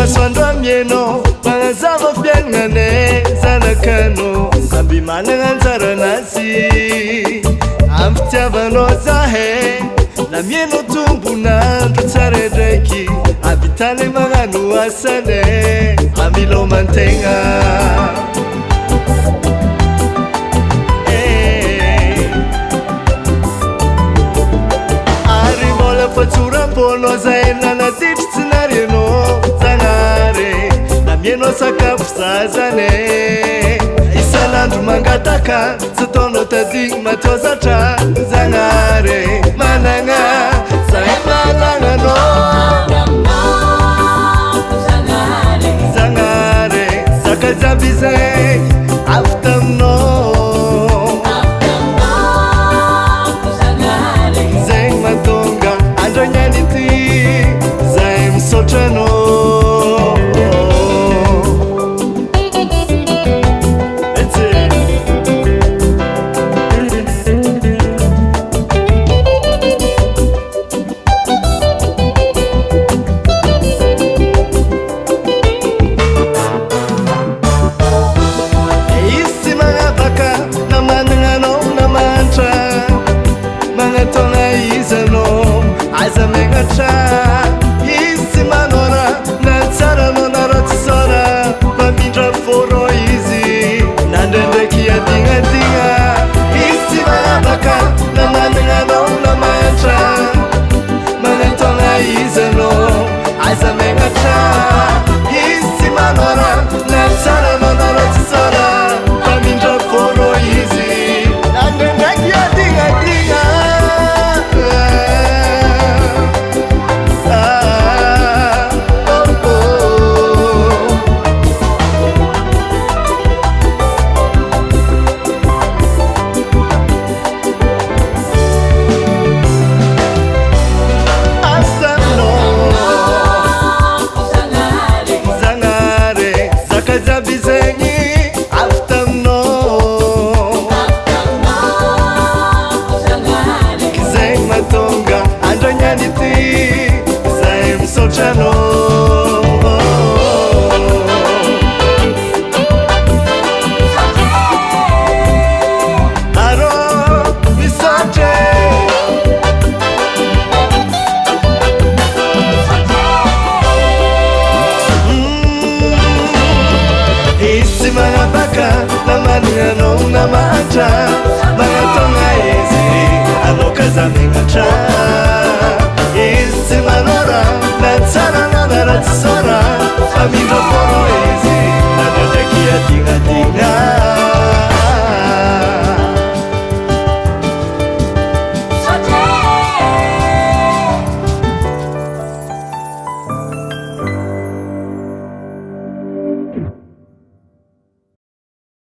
Masondramyeno manazava fiagnane zanakano samby managna anjara nazy ampitiavanao zahe na mieno tombonandro tsara ndraiky avitany magnano asane amilomantegna ary mbola fatsoram-pônao zay nanatitry tsy narianao mieno sakafo zazane isanandro mangataka tsy ataonao tadigny matao zatra zagnare managna zay managnanao zagnare zaka jiaby zay avy taminao zegny matonga andragnany ity zay misotranao Isi manora nansara nonara tsara pamindra foro izy nandendeki adinga dinga isi manaka namaningano namantra manantona izano azamengatra isi manora nansara nonara tsara pamindra foro izy nandendeki adinga dinga namanja mangatonga izi alokazamengatra isi manora natsara nanaratsara amindra foro izi